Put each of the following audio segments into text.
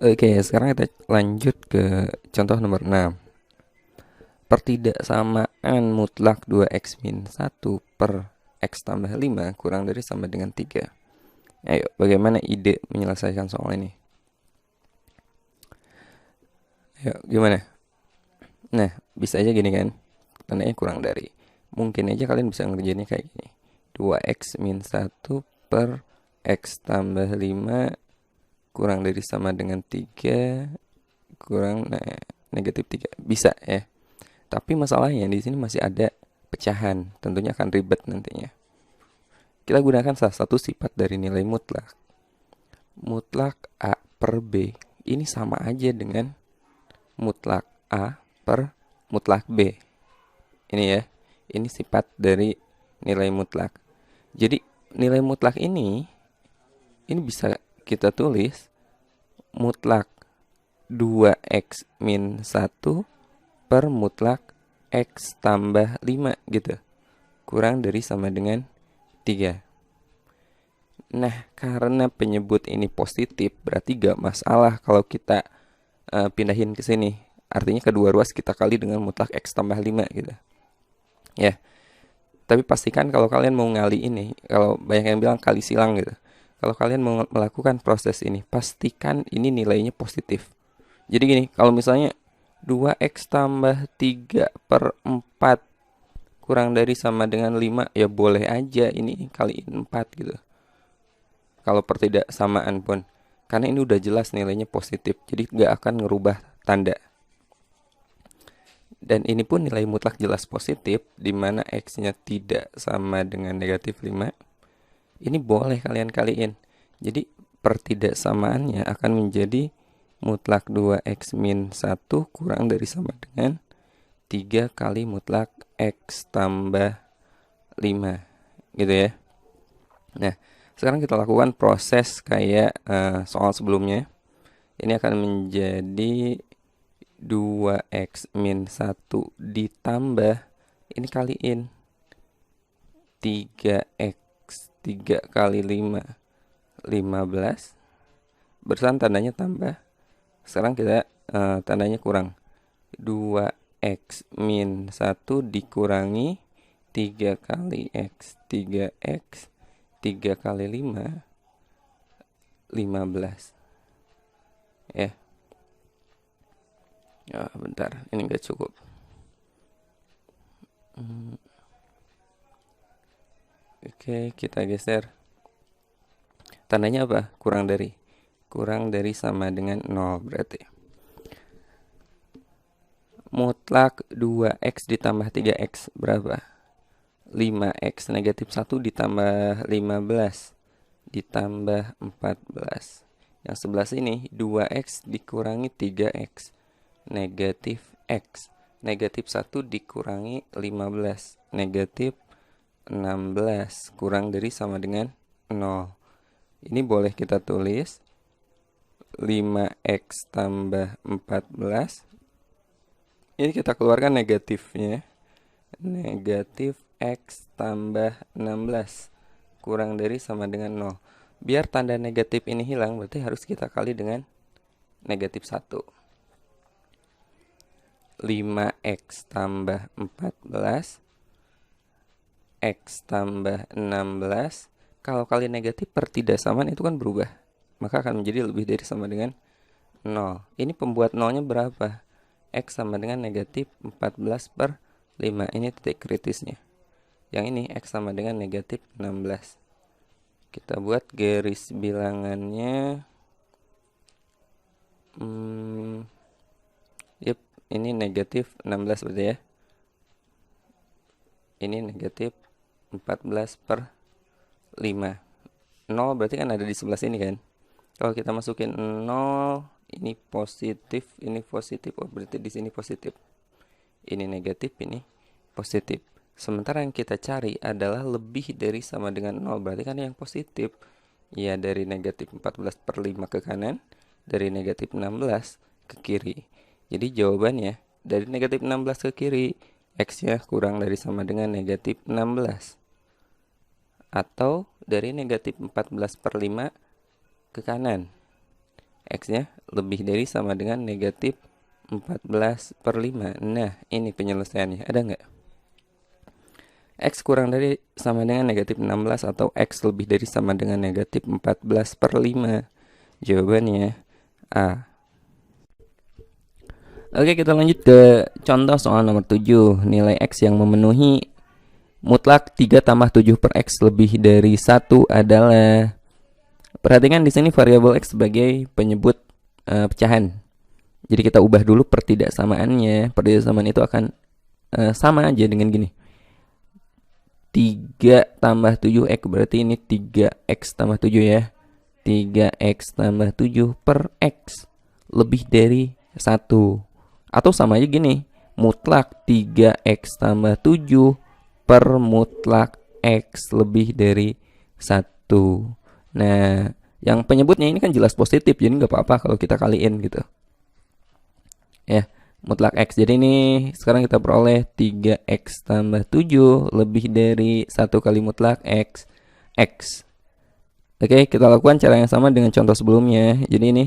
Oke, sekarang kita lanjut ke contoh nomor 6. Pertidaksamaan mutlak 2x min 1 per x tambah 5 kurang dari sama dengan 3. Ayo, bagaimana ide menyelesaikan soal ini? Ayo, gimana? Nah, bisa aja gini kan. Tandanya kurang dari. Mungkin aja kalian bisa ngerjainnya kayak gini. 2x min 1 per x tambah 5 kurang dari sama dengan 3 kurang negatif 3. Bisa ya. Tapi masalahnya di sini masih ada pecahan. Tentunya akan ribet nantinya. Kita gunakan salah satu sifat dari nilai mutlak. Mutlak A per B ini sama aja dengan mutlak A per mutlak B. Ini ya. Ini sifat dari nilai mutlak. Jadi nilai mutlak ini bisa kita tulis mutlak 2x min 1 per mutlak x tambah 5 gitu. Kurang dari sama dengan 3. Nah, karena penyebut ini positif, berarti gak masalah kalau kita pindahin ke sini. Artinya kedua ruas kita kali dengan mutlak x tambah 5 gitu. Ya, tapi pastikan kalau kalian mau ngali ini, kalau banyak yang bilang kali silang gitu. Kalau kalian mau melakukan proses ini, pastikan ini nilainya positif. Jadi gini, kalau misalnya 2x tambah 3 per 4 kurang dari sama dengan 5, ya boleh aja ini kaliin 4 gitu. Kalau pertidaksamaan pun. Karena ini udah jelas nilainya positif, jadi nggak akan ngerubah tanda. Dan ini pun nilai mutlak jelas positif, di mana x-nya tidak sama dengan negatif 5. Ini boleh kalian kaliin. Jadi pertidaksamaannya akan menjadi mutlak 2x min 1 kurang dari sama dengan 3 kali mutlak x tambah 5. Gitu ya. Nah, sekarang kita lakukan proses kayak soal sebelumnya. Ini akan menjadi 2x min 1 ditambah, ini kaliin 3x 3 kali 5 15. Berusaha tandanya tambah. Sekarang kita tandanya kurang. 2x min 1 dikurangi 3 kali x 3x 3 kali 5 15. Ya. Ya, bentar. Ini enggak cukup. Oke, kita geser. Tandanya apa? Kurang dari. Kurang dari sama dengan 0 berarti. Mutlak 2x ditambah 3x berapa? 5x negatif 1 ditambah 15 ditambah 14. Yang sebelah sini 2x dikurangi 3x negatif x. Negatif 1 dikurangi 15 negatif 16 kurang dari sama dengan 0. Ini boleh kita tulis 5x tambah 14. Ini kita keluarkan negatifnya. Negatif x tambah 16 kurang dari sama dengan 0. Biar tanda negatif ini hilang, berarti harus kita kali dengan negatif 1. 5x tambah 14 x tambah 16. Kalau kali negatif pertidaksamaan itu kan berubah, maka akan menjadi lebih dari sama dengan 0. Ini pembuat 0-nya berapa? X sama dengan negatif 14 per 5. Ini titik kritisnya. Yang ini X sama dengan negatif 16. Kita buat garis bilangannya. Yep, ini negatif 16 berarti ya. Ini negatif 14 per 5. 0 berarti kan ada di sebelah sini kan. Kalau kita masukin 0, ini positif, ini positif. Oh, berarti di sini positif. Ini negatif, ini positif. Sementara yang kita cari adalah lebih dari sama dengan 0. Berarti kan yang positif. Ya, dari negatif 14 per 5 ke kanan, dari negatif 16 ke kiri. Jadi jawabannya dari negatif 16 ke kiri, x-nya kurang dari sama dengan negatif 16. Atau dari negatif 14 per 5 ke kanan, X-nya lebih dari sama dengan negatif 14/5. Nah, ini penyelesaiannya. Ada nggak? X kurang dari sama dengan negatif 16 atau X lebih dari sama dengan negatif 14/5. Jawabannya A. Oke, kita lanjut ke contoh soal nomor 7. Nilai X yang memenuhi mutlak 3 tambah 7 per X lebih dari 1 adalah. Perhatikan di sini variabel X sebagai penyebut pecahan. Jadi kita ubah dulu pertidaksamaannya. Pertidaksamaan itu akan sama aja dengan gini. 3 tambah 7X berarti ini 3X tambah 7 ya. 3X tambah 7 per X lebih dari 1. Atau sama aja gini, mutlak 3X tambah 7 per mutlak X lebih dari 1. Nah, yang penyebutnya ini kan jelas positif, jadi nggak apa-apa kalau kita kaliin gitu. Ya, mutlak X. Jadi ini sekarang kita peroleh 3X tambah 7 lebih dari 1 kali mutlak X. Oke, kita lakukan cara yang sama dengan contoh sebelumnya. Jadi ini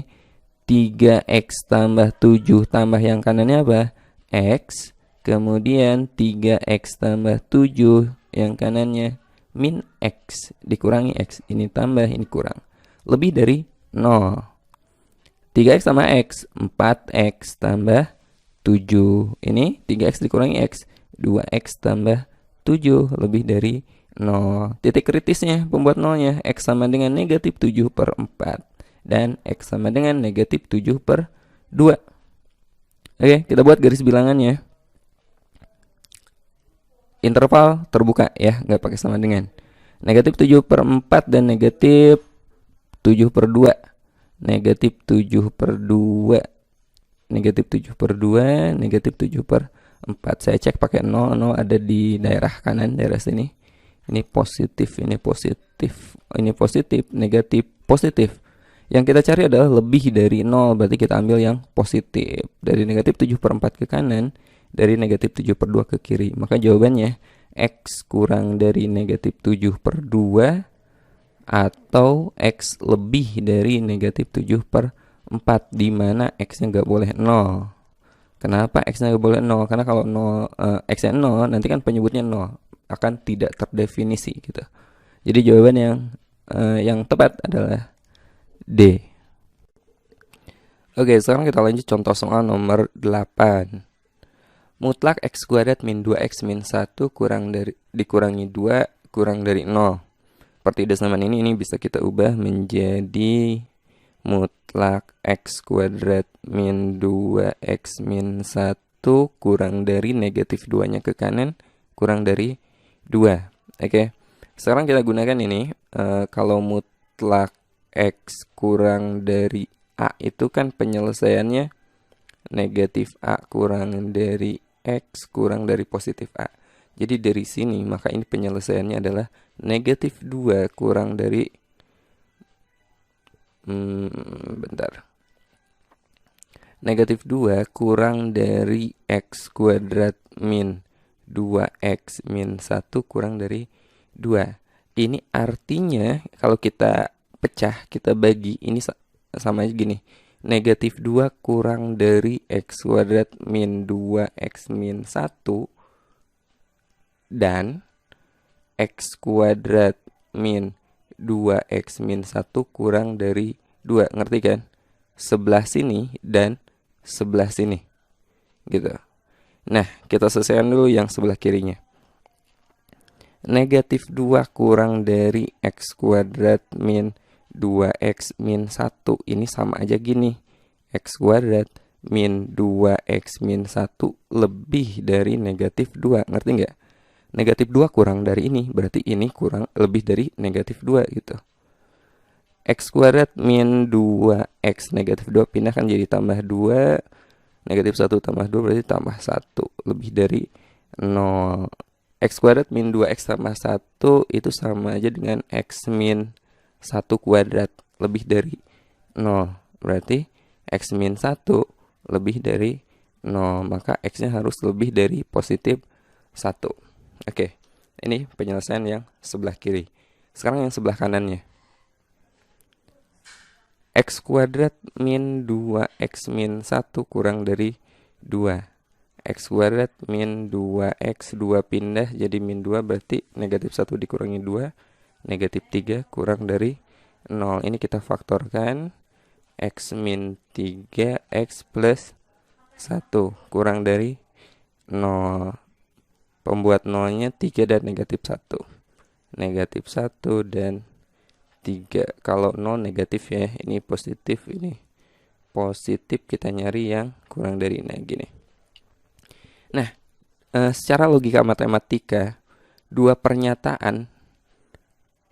3X tambah 7 tambah yang kanannya apa? X. Kemudian 3X tambah 7 yang kanannya min X dikurangi X. Ini tambah, ini kurang. Lebih dari 0. 3X tambah X, 4X tambah 7. Ini 3X dikurangi X, 2X tambah 7 lebih dari 0. Titik kritisnya pembuat nolnya, X sama dengan negatif 7 per 4. Dan X sama dengan negatif 7 per 2. Oke, kita buat garis bilangannya. Interval terbuka ya, nggak pakai sama dengan. Negatif 7 per 4 dan negatif 7 per 2. Negatif 7 per 2. Negatif 7 per 2. Negatif 7 per 4. Saya cek pakai 0. 0 ada di daerah kanan, daerah sini. Ini positif, ini positif. Ini positif, negatif, positif. Yang kita cari adalah lebih dari 0, berarti kita ambil yang positif. Dari negatif 7 per 4 ke kanan, dari negatif 7 per 2 ke kiri. Maka jawabannya X kurang dari negatif 7 per 2 atau X lebih dari negatif 7 per 4, di mana X-nya nggak boleh 0. Kenapa X-nya nggak boleh 0? Karena kalau 0, X-nya 0, nanti kan penyebutnya 0. Akan tidak terdefinisi gitu. Jadi jawaban yang tepat adalah D. Oke, sekarang kita lanjut contoh soal nomor 8. Mutlak X kuadrat min 2X min 1 dikurangi 2 kurang dari 0. Pertidaksamaan ini bisa kita ubah menjadi mutlak X kuadrat min 2X min 1 kurang dari negatif 2-nya ke kanan kurang dari 2. Oke, sekarang kita gunakan ini. Kalau mutlak X kurang dari A itu kan penyelesaiannya negatif A kurang dari X kurang dari positif A. Jadi dari sini maka ini penyelesaiannya adalah negatif 2 kurang dari negatif 2 kurang dari X kuadrat min 2X min 1 kurang dari 2. Ini artinya kalau kita pecah, kita bagi, ini sama aja gini. Negatif 2 kurang dari X kuadrat min 2X min 1 dan X kuadrat min 2X min 1 kurang dari 2. Ngerti kan? Sebelah sini dan sebelah sini gitu. Nah, kita selesaikan dulu yang sebelah kirinya. Negatif 2 kurang dari X kuadrat min 2X min 1. Ini sama aja gini. X kuadrat min 2X min 1 lebih dari negatif 2. Ngerti nggak? Negatif 2 kurang dari ini, berarti ini kurang lebih dari negatif 2 gitu. X kuadrat min 2X negatif 2 pindahkan jadi tambah 2. Negatif 1 tambah 2 berarti tambah 1. Lebih dari 0. X kuadrat min 2X tambah 1 itu sama aja dengan X min 1 kuadrat lebih dari 0. Berarti X min 1 lebih dari 0. Maka X-nya harus lebih dari positif 1. Oke, ini penyelesaian yang sebelah kiri. Sekarang yang sebelah kanannya. X kuadrat min 2X min 1 kurang dari 2. X kuadrat min 2X, 2 pindah jadi min 2, berarti negatif 1 dikurangi 2, negatif 3 kurang dari 0. Ini kita faktorkan, X min 3, X plus 1 kurang dari 0. Pembuat nolnya 3 dan negatif 1. Negatif 1 dan 3. Kalau 0 negatif ya, ini positif, ini positif, kita nyari yang kurang dari gini. Nah, secara logika matematika, dua pernyataan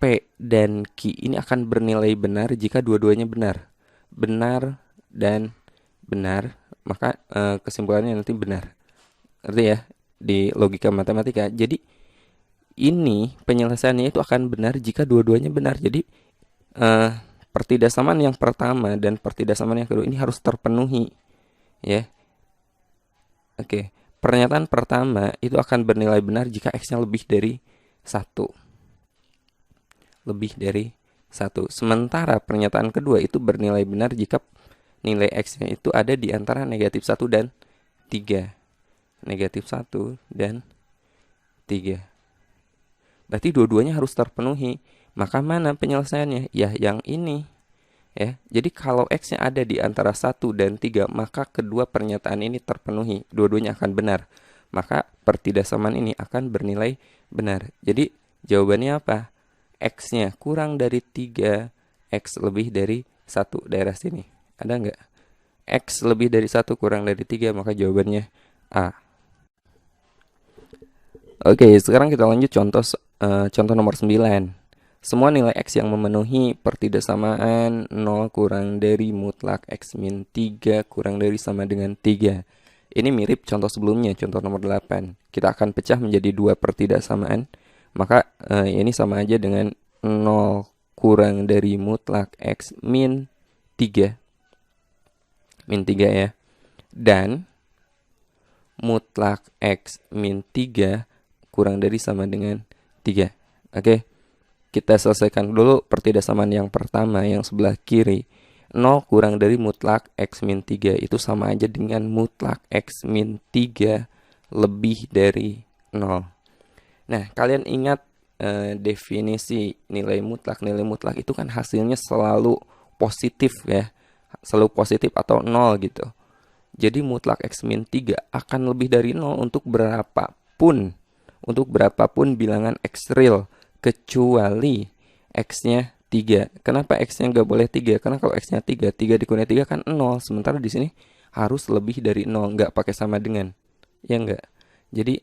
P dan Q ini akan bernilai benar jika dua-duanya benar. Benar dan benar, maka kesimpulannya nanti benar. Ngerti ya? Di logika matematika. Jadi ini penyelesaiannya itu akan benar jika dua-duanya benar. Jadi pertidaksamaan yang pertama dan pertidaksamaan yang kedua ini harus terpenuhi, ya. Oke. Pernyataan pertama itu akan bernilai benar jika X-nya lebih dari 1. Lebih dari 1. Sementara pernyataan kedua itu bernilai benar jika nilai X-nya itu ada di antara negatif 1 dan 3. Negatif 1 dan 3. Berarti dua-duanya harus terpenuhi. Maka mana penyelesaiannya? Ya, yang ini. Ya, jadi kalau X-nya ada di antara 1 dan 3, maka kedua pernyataan ini terpenuhi. Dua-duanya akan benar. Maka pertidaksamaan ini akan bernilai benar. Jadi jawabannya apa? X-nya kurang dari 3, X lebih dari 1, daerah sini. Ada nggak? X lebih dari 1 kurang dari 3, maka jawabannya A. Oke, sekarang kita lanjut contoh nomor 9. Semua nilai X yang memenuhi pertidaksamaan 0 kurang dari mutlak X min 3 kurang dari sama dengan 3. Ini mirip contoh sebelumnya, contoh nomor 8. Kita akan pecah menjadi dua pertidaksamaan. Maka ini sama aja dengan 0 kurang dari mutlak X min 3. Min 3 ya. Dan mutlak X min 3 kurang dari sama dengan 3. Oke. Kita selesaikan dulu pertidaksamaan yang pertama, yang sebelah kiri. 0 kurang dari mutlak X min 3 itu sama aja dengan mutlak X min 3 lebih dari 0. Nah, kalian ingat definisi nilai mutlak. Nilai mutlak itu kan hasilnya selalu positif ya. Selalu positif atau 0 gitu. Jadi mutlak X min 3 akan lebih dari 0 untuk berapapun. Untuk berapapun bilangan X real. Kecuali X-nya 3. Kenapa X-nya nggak boleh 3? Karena kalau X-nya 3, 3 dikurangi 3 kan 0. Sementara di sini harus lebih dari 0, nggak pakai sama dengan. Ya nggak? Jadi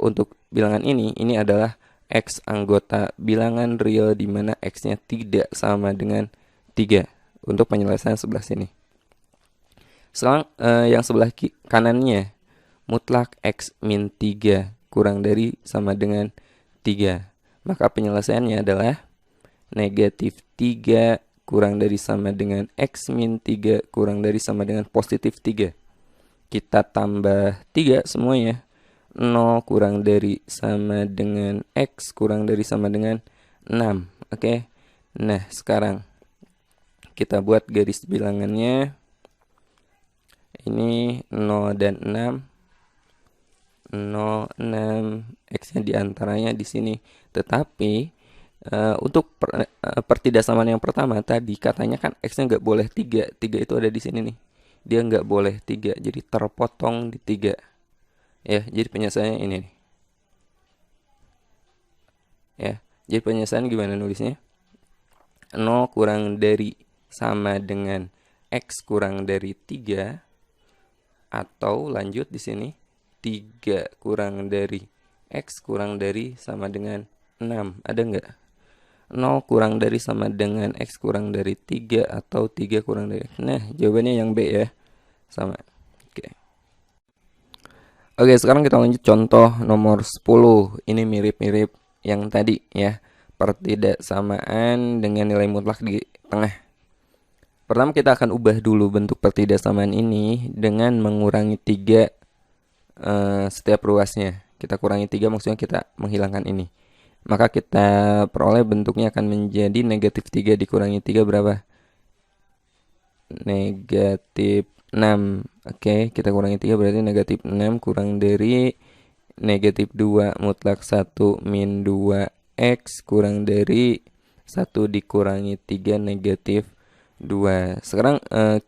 untuk bilangan ini adalah X anggota bilangan real di mana X-nya tidak sama dengan 3. Untuk penyelesaian sebelah sini. Sekarang yang sebelah kanannya, mutlak X min 3 kurang dari sama dengan 3. Maka penyelesaiannya adalah negatif 3 kurang dari sama dengan X min 3 kurang dari sama dengan positif 3. Kita tambah 3 semuanya. 0 kurang dari sama dengan X kurang dari sama dengan 6. Oke. Nah, sekarang kita buat garis bilangannya. Ini 0 dan 6. 0, 6, X-nya diantaranya di sini. Tetapi untuk pertidaksamaan yang pertama tadi katanya kan X-nya nggak boleh 3. 3 itu ada di sini nih. Dia nggak boleh 3, jadi terpotong di 3. Ya, jadi penyelesaiannya ini nih. Ya, jadi penyelesaian gimana nulisnya? 0 kurang dari sama dengan X kurang dari 3. Atau lanjut di sini 3 kurang dari X kurang dari sama dengan 6. Ada nggak? 0 kurang dari sama dengan X kurang dari 3 atau 3 kurang dari X. Nah, jawabannya yang B ya. Sama. Oke, sekarang kita lanjut contoh nomor 10. Ini mirip-mirip yang tadi ya. Pertidaksamaan dengan nilai mutlak di tengah. Pertama kita akan ubah dulu bentuk pertidaksamaan ini dengan mengurangi 3 setiap ruasnya. Kita kurangi 3 maksudnya kita menghilangkan ini. Maka kita peroleh bentuknya akan menjadi negatif 3 dikurangi 3 berapa? negatif 6. Oke, kita kurangi 3 berarti negatif 6 kurang dari negatif 2 mutlak 1 min 2x kurang dari 1 dikurangi 3 negatif 2. Sekarang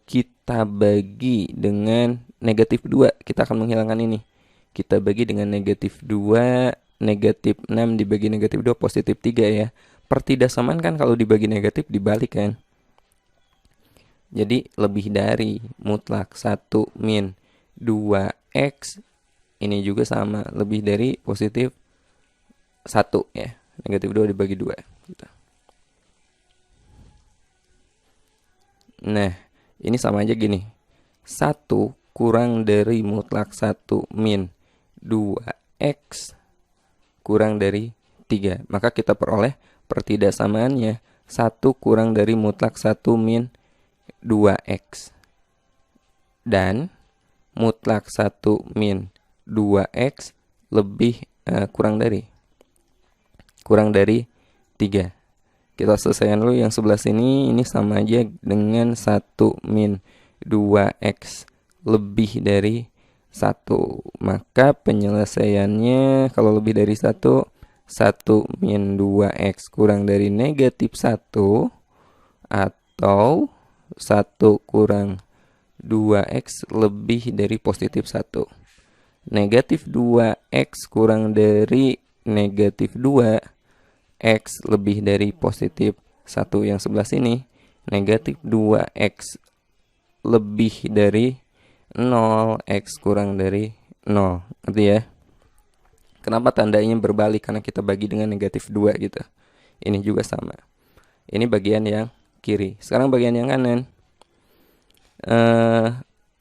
kita bagi dengan negatif 2. Kita akan menghilangkan ini. Kita bagi dengan negatif 2. Negatif 6 dibagi negatif 2 positif 3 ya. Pertidaksamaan kan kalau dibagi negatif dibalik kan. Jadi lebih dari mutlak 1 min 2x. Ini juga sama, lebih dari positif 1 ya. Negatif 2 dibagi 2 gitu. Nah, ini sama aja gini. 1 kurang dari mutlak 1 min 2x kurang dari 3. Maka kita peroleh pertidaksamaannya 1 kurang dari mutlak 1 min 2x. Dan mutlak 1 min 2x lebih kurang dari 3. Kita selesaikan dulu yang sebelah sini. Ini sama aja dengan 1 min 2x lebih dari 1. Maka penyelesaiannya kalau lebih dari 1 min 2x kurang dari negatif 1 atau 1 kurang 2x lebih dari positif 1. Negatif 2x kurang dari negatif 2, x lebih dari positif 1 yang sebelah sini. Negatif 2x lebih dari 0, x kurang dari 0. Ngerti ya? Kenapa tandanya berbalik? Karena kita bagi dengan negatif 2 gitu. Ini juga sama. Ini bagian yang kiri. Sekarang bagian yang kanan.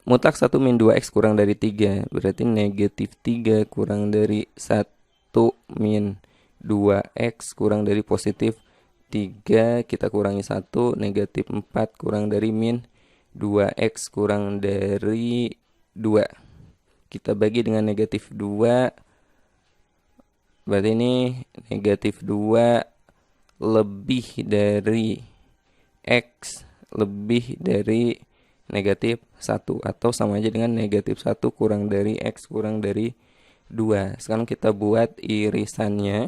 Mutlak 1 min 2x kurang dari 3. Berarti negatif 3 kurang dari 1 min 2x kurang dari positif 3. Kita kurangi 1. Negatif 4 kurang dari min 2x kurang dari 2. Kita bagi dengan negatif 2. Berarti ini negatif 2 lebih dari x lebih dari negatif 1 atau sama aja dengan negatif 1 kurang dari x kurang dari 2. Sekarang kita buat irisannya.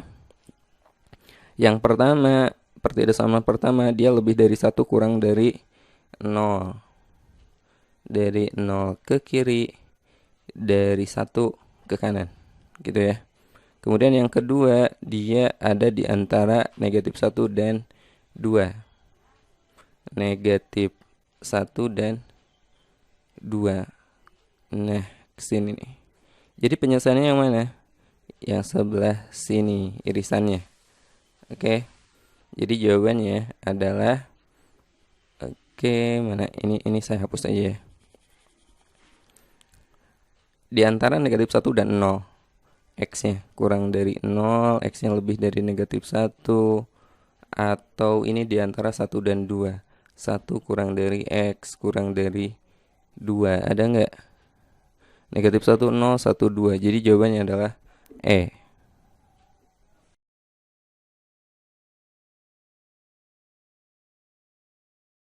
Yang pertama, pertidaksamaan pertama dia lebih dari 1 kurang dari 0. Dari 0 ke kiri, dari 1 ke kanan. Gitu ya. Kemudian yang kedua, dia ada di antara negatif 1 dan 2. Negatif 1 dan 2. Nah, kesini nih. Jadi penyelesaiannya yang mana? Yang sebelah sini irisannya. Oke. Jadi jawabannya adalah mana ini saya hapus aja ya. Di antara negatif 1 dan 0. X-nya kurang dari 0, X-nya lebih dari negatif 1, atau ini di antara 1 dan 2. 1 kurang dari X kurang dari 2. Ada nggak? Negatif 1, 0, 1, 2. Jadi jawabannya adalah E.